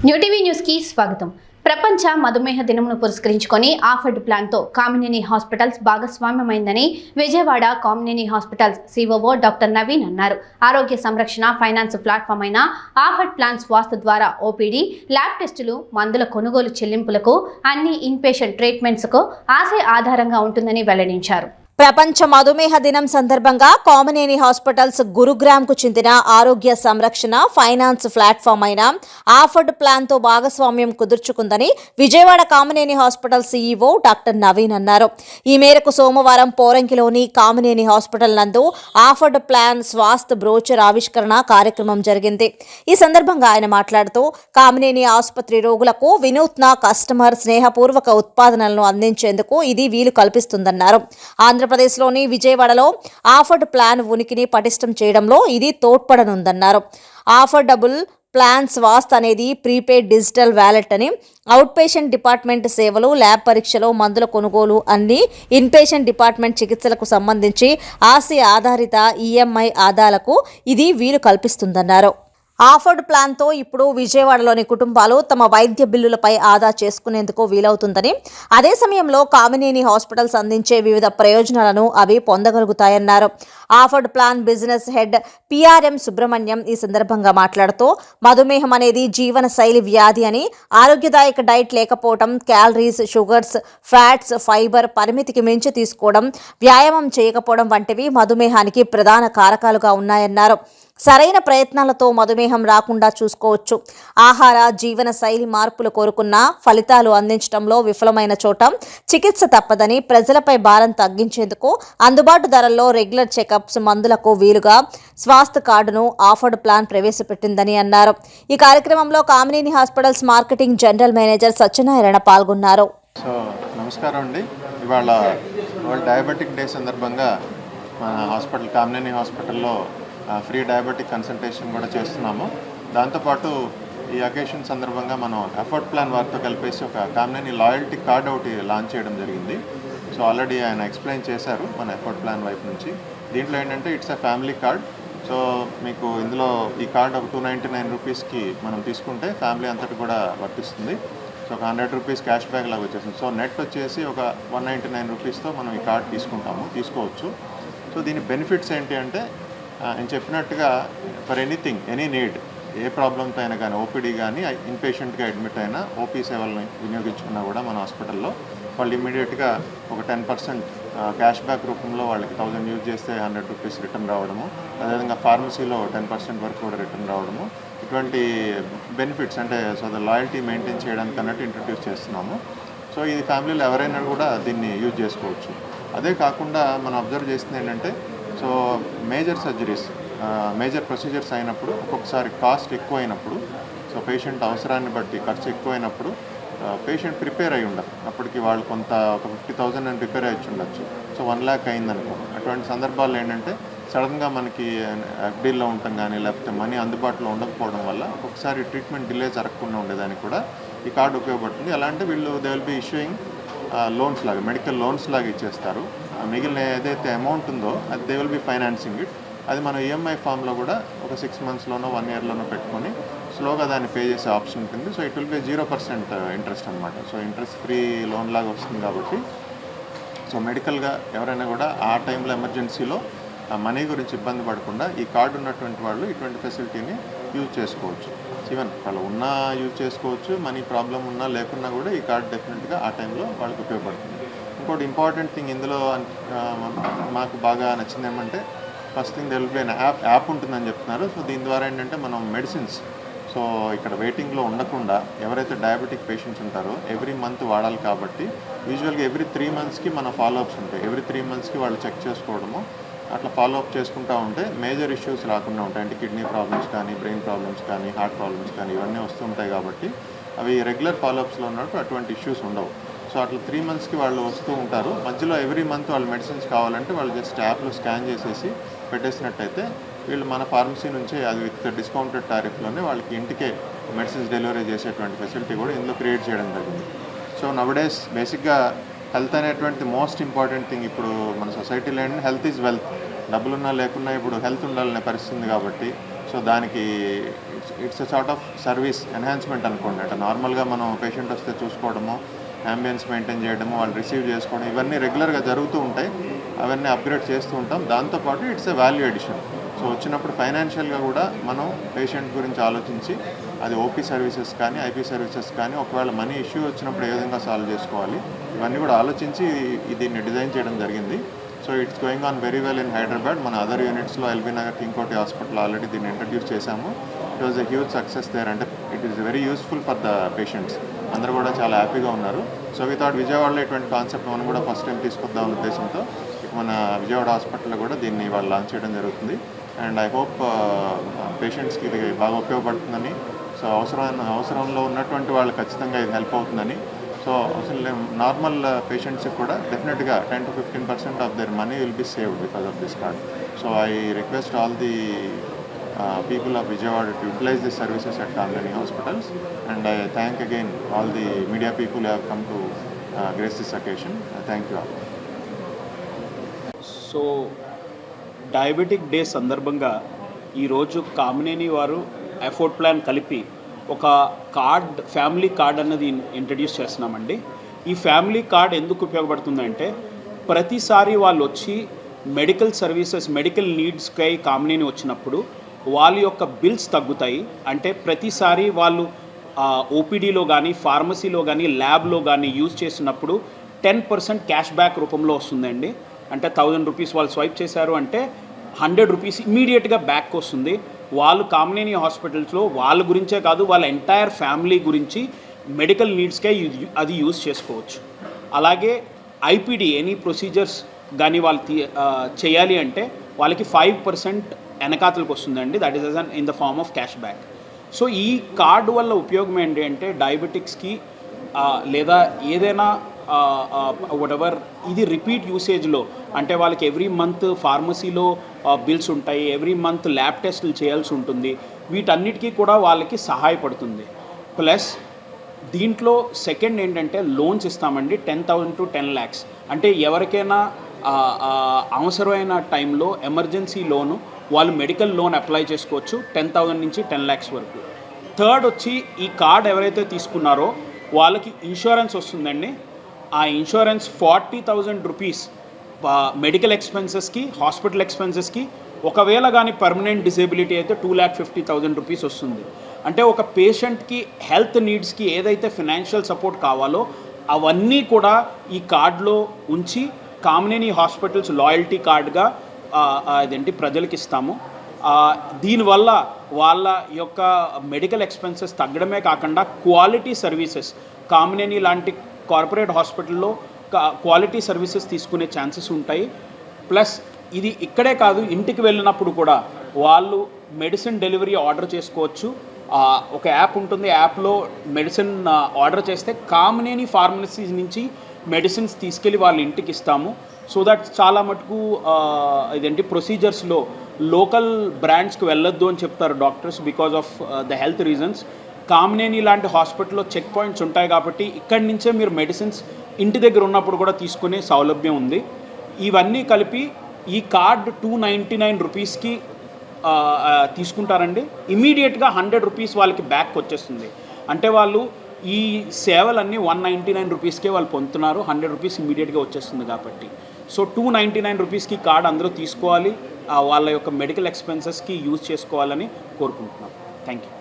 New TV news కి స్వాగతం. ప్రపంచ మధుమేహ దినమును పురస్కరించుకొని ఆఫర్డ్ ప్లాన్ తో కామినేని హాస్పిటల్స్ భాగస్వామ్యమైందని Vijayawada Kamineni hospitals COO doctor Naveen అన్నారు. ఆరోగ్య సంరక్షణ ఫైనాన్స్ ప్లాట్ఫామ్ అయిన ఆఫర్డ్ ప్లాన్ స్వాస్థ ద్వారా ఓపీడీ, ల్యాబ్ టెస్టులు, మందుల కొనుగోలు చెల్లింపులకు, అన్ని ఇన్పేషెంట్ ట్రీట్మెంట్స్ కు ఆశయ ఆధారంగా ఉంటుందని వెల్లడించారు. ప్రపంచ మధుమేహ దినం సందర్భంగా కామినేని హాస్పిటల్స్ గురుగ్రామ్కు చెందిన ఆరోగ్య సంరక్షణ ఫైనాన్స్ ప్లాట్ఫామ్ అయిన ఆఫర్డ్ ప్లాన్తో భాగస్వామ్యం కుదుర్చుకుందని Vijayawada Kamineni hospital CEO doctor Naveen అన్నారు. ఈ మేరకు సోమవారం పోరంకిలోని కామినేని హాస్పిటల్ నందు ఆఫర్డ్ ప్లాన్ స్వాస్థ్ బ్రోచర్ ఆవిష్కరణ కార్యక్రమం జరిగింది. ఈ సందర్భంగా ఆయన మాట్లాడుతూ కామినేని ఆసుపత్రి రోగులకు వినూత్న కస్టమర్ స్నేహపూర్వక ఉత్పాదనలను అందించేందుకు ఇది వీలు కల్పిస్తుందన్నారు. ఆంధ్రప్రదేశ్లోని విజయవాడలో ఆఫర్డ్ ప్లాన్ ఉనికిని పటిష్టం చేయడంలో ఇది తోడ్పడనుందన్నారు. ఆఫర్డబుల్ ప్లాన్ స్వాస్థ్ అనేది ప్రీపెయిడ్ డిజిటల్ వ్యాలెట్ అని, అవుట్ పేషెంట్ డిపార్ట్మెంట్ సేవలు, ల్యాబ్ పరీక్షలు, మందుల కొనుగోలు, అన్ని ఇన్పేషెంట్ డిపార్ట్మెంట్ చికిత్సలకు సంబంధించి ఆశయ ఆధారిత ఈఎంఐ ఆదాలకు ఇది వీలు కల్పిస్తుందన్నారు. ఆఫర్డ్ ప్లాన్తో ఇప్పుడు విజయవాడలోని కుటుంబాలు తమ వైద్య బిల్లులపై ఆదా చేసుకునేందుకు వీలవుతుందని, అదే సమయంలో కామినేని హాస్పిటల్స్ అందించే వివిధ ప్రయోజనాలను అవి పొందగలుగుతాయన్నారు. Afford plan business head PRM Subrahmanyam ఈ సందర్భంగా మాట్లాడుతూ, మధుమేహం అనేది జీవన శైలి వ్యాధి అని, ఆరోగ్యదాయక డైట్ లేకపోవడం, క్యాలరీస్, షుగర్స్, ఫ్యాట్స్, ఫైబర్ పరిమితికి మించి తీసుకోవడం, వ్యాయామం చేయకపోవడం వంటివి మధుమేహానికి ప్రధాన కారకాలుగా ఉన్నాయన్నారు. సరైన ప్రయత్నాలతో మధుమేహం రాకుండా చూసుకోవచ్చు. ఆహార జీవన శైలి మార్పులు కోరుకున్న ఫలితాలు అందించడంలో విఫలమైన చోట చికిత్స తప్పదని, ప్రజలపై భారం తగ్గించేందుకు అందుబాటు ధరల్లో రెగ్యులర్ చెకప్స్, మందులకు వీలుగా స్వాస్థ్ కార్డును ఆఫర్డ్ ప్లాన్ ప్రవేశపెట్టిందని అన్నారు. ఈ కార్యక్రమంలో Kamineni hospitals marketing general manager Satyanarayana పాల్గొన్నారు. నమస్కారం అండి. ఇవాళ డయాబెటిక్ డే సందర్భంగా మన హాస్పిటల్ కామినేని హాస్పిటల్లో ఫ్రీ డయాబెటిక్ కన్సల్టేషన్ కూడా చేస్తున్నాము. దాంతోపాటు ఈ అకేషన్ సందర్భంగా మనం ఎఫర్ట్ ప్లాన్ వారితో కలిపేసి ఒక కామినేని లాయల్టీ కార్డ్ ఒకటి లాంచ్ చేయడం జరిగింది. సో ఆల్రెడీ ఆయన ఎక్స్ప్లెయిన్ చేశారు మన ఎఫర్ట్ ప్లాన్ వైపు నుంచి. దీంట్లో ఏంటంటే it's a family card. So మీకు ఇందులో ఈ కార్డ్ ఒక 299 రూపీస్కి మనం తీసుకుంటే ఫ్యామిలీ అంతటి కూడా వర్తిస్తుంది. సో ఒక 100 రూపీస్ క్యాష్ బ్యాక్ లాగా వచ్చేసింది. సో నెట్ వచ్చేసి ఒక 199 రూపీస్తో మనం ఈ కార్డ్ తీసుకోవచ్చు. సో దీని బెనిఫిట్స్ ఏంటి అంటే, నేను చెప్పినట్టుగా ఫర్ ఎనీథింగ్, ఎనీ నీడ్, ఏ ప్రాబ్లంతో అయినా కానీ, ఓపీడీ కానీ, ఇన్పేషెంట్గా అడ్మిట్ అయినా ఓపీ సేవలను వినియోగించుకున్నా కూడా మన హాస్పిటల్లో వాళ్ళు ఇమ్మీడియట్గా ఒక 10% క్యాష్ బ్యాక్ రూపంలో వాళ్ళకి 1000 యూజ్ చేస్తే 100 రూపీస్ రిటర్న్ రావడము, అదేవిధంగా ఫార్మసీలో 10% వరకు కూడా రిటర్న్ రావడము, ఇటువంటి బెనిఫిట్స్ అంటే సో ద లాయల్టీ మెయింటైన్ చేయడానికి అన్నట్టు ఇంట్రడ్యూస్ చేస్తున్నాము. సో ఇది ఫ్యామిలీలో ఎవరైనా కూడా దీన్ని యూజ్ చేసుకోవచ్చు. అదే కాకుండా మనం అబ్జర్వ్ చేసింది ఏంటంటే, so major surgeries, major procedures అయినప్పుడు ఒక్కొక్కసారి కాస్ట్ ఎక్కువ అయినప్పుడు, సో పేషెంట్ అవసరాన్ని బట్టి ఖర్చు ఎక్కువైనప్పుడు పేషెంట్ ప్రిపేర్ అయి ఉండరు. అప్పటికి వాళ్ళు కొంత ఒక 50,000 అని ప్రిపేర్ అయ్యి ఉండొచ్చు. సో 1 lakh అయిందనుకో, అటువంటి సందర్భాల్లో ఏంటంటే సడన్గా మనకి ఎఫ్డీలో ఉండటం కానీ, లేకపోతే మనీ అందుబాటులో ఉండకపోవడం వల్ల ఒక్కొక్కసారి ట్రీట్మెంట్ డిలే జరగకుండా ఉండేదానికి కూడా ఈ కార్డు ఉపయోగపడుతుంది. ఎలా అంటే వీళ్ళు they will be issuing loans లాగా, మెడికల్ లోన్స్ లాగా ఇచ్చేస్తారు. మిగిలిన ఏదైతే అమౌంట్ ఉందో అది they will be financing it. అది మనం ఈఎంఐ ఫామ్లో కూడా ఒక 6 monthsలోనో 1 yearలోనో పెట్టుకొని స్లోగా దాన్ని పే చేసే ఆప్షన్ ఉంటుంది. So it will be 0% interest అనమాట. సో ఇంట్రెస్ట్ ఫ్రీ లోన్ లాగా వస్తుంది కాబట్టి, సో మెడికల్గా ఎవరైనా కూడా ఆ టైంలో ఎమర్జెన్సీలో మనీ గురించి ఇబ్బంది పడకుండా ఈ కార్డు ఉన్నటువంటి వాళ్ళు ఇటువంటి ఫెసిలిటీని యూజ్ చేసుకోవచ్చు. ఈవెన్ వాళ్ళు ఉన్నా యూజ్ చేసుకోవచ్చు, మనీ ప్రాబ్లం ఉన్నా లేకున్నా కూడా ఈ కార్డు డెఫినెట్గా ఆ టైంలో వాళ్ళకి ఉపయోగపడుతుంది. ఇంకోటి ఇంపార్టెంట్ థింగ్ ఇందులో మాకు బాగా నచ్చింది ఏమంటే, first thing there will be app ఉంటుందని చెప్తున్నారు. సో దీని ద్వారా ఏంటంటే మనం మెడిసిన్స్, సో ఇక్కడ వెయిటింగ్లో ఉండకుండా ఎవరైతే డయాబెటిక్ పేషెంట్స్ ఉంటారో ఎవ్రీ మంత్ వాడాలి కాబట్టి, యూజువల్గా ఎవ్రీ 3 monthsకి మన ఫాలోఅప్స్ ఉంటాయి. ఎవ్రీ 3 monthsకి వాళ్ళు చెక్ చేసుకోవడము, అట్లా ఫాలోఅప్ చేసుకుంటూ ఉంటే మేజర్ ఇష్యూస్ రాకుండా ఉంటాయి. అంటే కిడ్నీ ప్రాబ్లమ్స్ కానీ, బ్రెయిన్ ప్రాబ్లమ్స్ కానీ, హార్ట్ ప్రాబ్లమ్స్ కానీ ఇవన్నీ వస్తుంటాయి కాబట్టి అవి రెగ్యులర్ ఫాలోఅప్స్లో ఉన్నట్టు అటువంటి ఇష్యూస్ ఉండవు. సో అట్లా 3 monthsకి వాళ్ళు వస్తూ ఉంటారు. మధ్యలో ఎవ్రీ మంత్ వాళ్ళు మెడిసిన్స్ కావాలంటే వాళ్ళు జస్ట్ యాప్లో స్కాన్ చేసేసి పెట్టేసినట్టయితే వీళ్ళు మన ఫార్మసీ నుంచి అది విత్ డిస్కౌంటెడ్ టారిఫ్లోనే వాళ్ళకి ఇంటికే మెడిసిన్స్ డెలివరీ చేసేటువంటి ఫెసిలిటీ కూడా ఇందులో క్రియేట్ చేయడం జరిగింది. సో నవడేస్ బేసిక్గా హెల్త్ అనేటువంటి మోస్ట్ ఇంపార్టెంట్ థింగ్. ఇప్పుడు మన సొసైటీలో ఏంటంటే హెల్త్ ఈజ్ వెల్త్. డబ్బులున్నా లేకున్నా ఇప్పుడు హెల్త్ ఉండాలనే పరిస్థితి ఉంది కాబట్టి, సో దానికి it's a sort of service enhancement అనుకోండి. అంటే నార్మల్గా మనం పేషెంట్ వస్తే చూసుకోవడము, అంబియన్స్ మెయింటైన్ చేయడము, వాళ్ళు రిసీవ్ చేసుకోవడం, ఇవన్నీ రెగ్యులర్గా జరుగుతూ ఉంటాయి. అవన్నీ అప్గ్రేడ్ చేస్తూ ఉంటాం. దాంతోపాటు it's a value edition. So వచ్చినప్పుడు ఫైనాన్షియల్గా కూడా మనం పేషెంట్ గురించి ఆలోచించి అది ఓపీ సర్వీసెస్ కానీ ఐపీ సర్వీసెస్ కానీ ఒకవేళ మనీ ఇష్యూ వచ్చినప్పుడు ఏ విధంగా సాల్వ్ చేసుకోవాలి ఇవన్నీ కూడా ఆలోచించి దీన్ని డిజైన్ చేయడం జరిగింది. So it's going on very well in Hyderabad. మన అదర్ యూనిట్స్లో LB Nagar, King Koti hospital already దీన్ని ఇంట్రడ్యూస్ చేశాము. It was a huge success there. అంటే it is very useful for the patients. అందరూ కూడా చాలా హ్యాపీగా ఉన్నారు. సో వి థాట్ విజయవాడలో ఇటువంటి కాన్సెప్ట్ మనం కూడా ఫస్ట్ టైం తీసుకొద్దామన్న ఉద్దేశంతో మన విజయవాడ హాస్పిటల్లో కూడా దీన్ని వాళ్ళు లాంచ్ చేయడం జరుగుతుంది. అండ్ ఐ హోప్ పేషెంట్స్కి ఇది బాగా ఉపయోగపడుతుందని, సో అవసరంలో ఉన్నటువంటి వాళ్ళు ఖచ్చితంగా ఇది హెల్ప్ అవుతుందని. సో అసలు నార్మల్ పేషెంట్స్కి కూడా డెఫినెట్గా 10 to 15% of their money will be saved because of this card. So I request all the people of Vijayawada to utilize these services at Kamini Hospitals, and I thank again all the media people who have come to grace this occasion. Thank you all. So diabetic day సందర్భంగా ఈరోజు కామినేని వారు afford plan కలిపి ఒక card, family card అన్నది introduce చేస్తున్నామండి. ఈ family card ఎందుకు ఉపయోగపడుతుందంటే ప్రతిసారి వాళ్ళు వచ్చి మెడికల్ సర్వీసెస్, మెడికల్ నీడ్స్కై కామినేని వచ్చినప్పుడు వాళ్ళ యొక్క బిల్స్ తగ్గుతాయి. అంటే ప్రతిసారి వాళ్ళు ఓపీడీలో కానీ, ఫార్మసీలో కానీ, ల్యాబ్లో కానీ యూజ్ చేసినప్పుడు 10% క్యాష్ బ్యాక్ రూపంలో వస్తుందండి. అంటే 1000 రూపీస్ వాళ్ళు స్వైప్ చేశారు అంటే 100 రూపీస్ ఇమీడియట్గా బ్యాక్ వస్తుంది. వాళ్ళు కామినేని హాస్పిటల్స్లో వాళ్ళ గురించే కాదు, వాళ్ళ ఎంటైర్ ఫ్యామిలీ గురించి మెడికల్ నీడ్స్కే అది యూజ్ చేసుకోవచ్చు. అలాగే ఐపీడీ ఎనీ ప్రొసీజర్స్ కానీ వాళ్ళు చేయాలి అంటే వాళ్ళకి 5% వెనకాతలకు వస్తుందండి. That is in the form of cash back. So ఈ కార్డు వల్ల ఉపయోగం ఏంటి అంటే డయాబెటిక్స్కి లేదా ఏదైనా వాటెవర్ ఇది రిపీట్ యూసేజ్లో, అంటే వాళ్ళకి ఎవ్రీ మంత్ ఫార్మసీలో బిల్స్ ఉంటాయి, ఎవ్రీ మంత్ ల్యాబ్ టెస్టులు చేయాల్సి ఉంటుంది. వీటన్నిటికీ కూడా వాళ్ళకి సహాయపడుతుంది. ప్లస్ దీంట్లో సెకండ్ ఏంటంటే లోన్స్ ఇస్తామండి, 10,000 to 10 lakhs. అంటే ఎవరికైనా అవసరమైన టైంలో ఎమర్జెన్సీ లోను వాళ్ళు మెడికల్ లోన్ అప్లై చేసుకోవచ్చు 10,000 నుంచి 10 lakhs వరకు. థర్డ్ వచ్చి ఈ కార్డ్ ఎవరైతే తీసుకున్నారో వాళ్ళకి ఇన్సూరెన్స్ వస్తుందండి. ఆ ఇన్సూరెన్స్ 40,000 రూపీస్ మెడికల్ ఎక్స్పెన్సెస్కి, హాస్పిటల్ ఎక్స్పెన్సెస్కి, ఒకవేళ కానీ పర్మనెంట్ డిసేబిలిటీ అయితే 2,50,000 రూపీస్ వస్తుంది. అంటే ఒక పేషెంట్కి హెల్త్ నీడ్స్కి ఏదైతే ఫినాన్షియల్ సపోర్ట్ కావాలో అవన్నీ కూడా ఈ కార్డులో ఉంచి కామినేని హాస్పిటల్స్ లాయల్టీ కార్డుగా అదేంటి ప్రజలకు ఇస్తాము. దీనివల్ల వాళ్ళ యొక్క మెడికల్ ఎక్స్పెన్సెస్ తగ్గడమే కాకుండా క్వాలిటీ సర్వీసెస్, కామినేని లాంటి కార్పొరేట్ హాస్పిటల్లో క్వాలిటీ సర్వీసెస్ తీసుకునే ఛాన్సెస్ ఉంటాయి. ప్లస్ ఇది ఇక్కడే కాదు, ఇంటికి వెళ్ళినప్పుడు కూడా వాళ్ళు మెడిసిన్ డెలివరీ ఆర్డర్ చేసుకోవచ్చు. ఒక యాప్ ఉంటుంది, యాప్లో మెడిసిన్ ఆర్డర్ చేస్తే కామినేని ఫార్మసీస్ నుంచి మెడిసిన్స్ తీసుకెళ్ళి వాళ్ళ ఇంటికి ఇస్తాము. సో దట్ చాలా మటుకు ఇదేంటి ప్రొసీజర్స్లో లోకల్ బ్రాండ్స్కి వెళ్ళొద్దు అని చెప్తారు doctors because of the health reasons. Kamineni లాంటి హాస్పిటల్లో చెక్ పాయింట్స్ ఉంటాయి కాబట్టి ఇక్కడి నుంచే మీరు మెడిసిన్స్ ఇంటి దగ్గర ఉన్నప్పుడు కూడా తీసుకునే సౌలభ్యం ఉంది. ఇవన్నీ కలిపి ఈ కార్డ్ 299 రూపీస్కి తీసుకుంటారండి. ఇమీడియట్గా 100 రూపీస్ వాళ్ళకి బ్యాక్ వచ్చేస్తుంది. అంటే వాళ్ళు ఈ సేవలన్నీ 199 రూపీస్కే వాళ్ళు పొందుతున్నారు, 100 రూపీస్ ఇమీడియట్గా వచ్చేస్తుంది కాబట్టి. సో 299 రూపీస్కి కార్డ్ అందరూ తీసుకోవాలి, వాళ్ళ యొక్క మెడికల్ ఎక్స్పెన్సెస్కి యూజ్ చేసుకోవాలని కోరుకుంటున్నాం. Thank you.